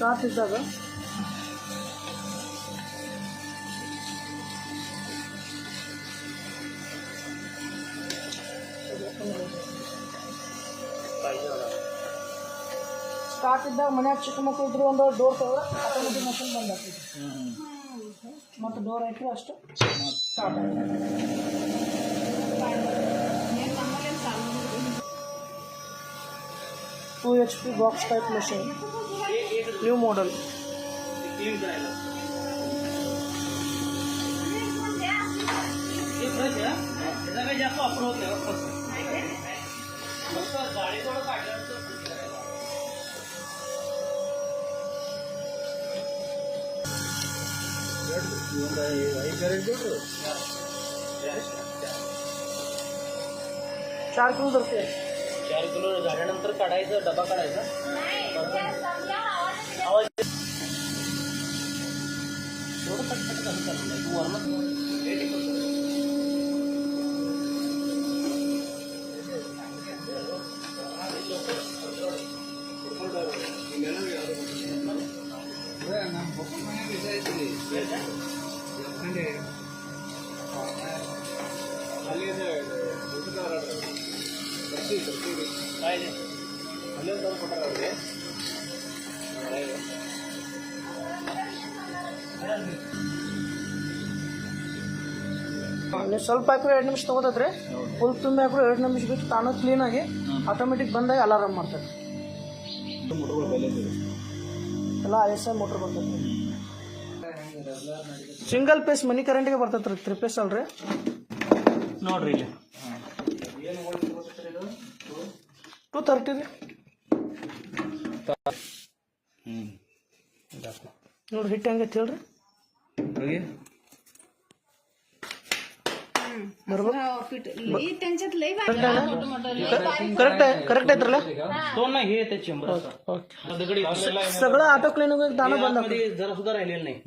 Start ಇದ್ದಾಗ ಮನ್ಯಾಗ ಚಿಕ್ಕ ಮಕ್ಕಳು ಇದ್ರು ಒಂದು ಡೋರ್ ತೆಗೆದ್ರೆ ಆಟೋಮೆಟಿಕ್ ಮಷಿನ್ ಬಂದ್ ಆಗ್ತದೆ. ಮತ್ತು ಡೋರ್ ಹಾಕಿ ಅಷ್ಟು ಸ್ಟಾರ್ಟ್ ಆಗುತ್ತೆ. 2 HP box type machine, new model. चार किलो धरते. 4 किलो झाल्यानंतर काढायचं, डबा काढायचा. आवाज थोडं पटपट कसं चालू तू वरनं ನೀವು ಸ್ವಲ್ಪ ಹಾಕಿದ್ರೆ 2 ನಿಮಿಷ ತೊಗೋತೈತ್ರಿ. ಫುಲ್ ತುಂಬಿ ಹಾಕಿದ್ರೆ 2 ನಿಮಿಷ ಬಿಟ್ಟು ತಾನು ಕ್ಲೀನಾಗಿ ಆಟೋಮೆಟಿಕ್ ಬಂದಾಗ ಅಲಾರಾಮ್ ಮಾಡ್ತೈತೆ. ಎಲ್ಲ ISI ಮೋಟ್ರ್ ಬರ್ತೈತೆ. ಸಿಂಗಲ್ ಪೇಸ್ ಮನಿ ಕರೆಂಟಿಗೆ ಬರ್ತೈತೆ ರೀ, 3 ಪೇಸ್ ಅಲ್ರಿ ನೋಡ್ರಿ ಇಲ್ಲಿ 230 ರೀ. ನೋಡ್ರಿ ಹಿಟ್ಟು ಹೆಂಗೈತೆ ಹೇಳ್ರಿ. करेक्ट ಐತ್ರಲ್ಲ. सगळं ऑटो क्लीन ताना बंद जरा सुद्धा राहिलेलं नाही.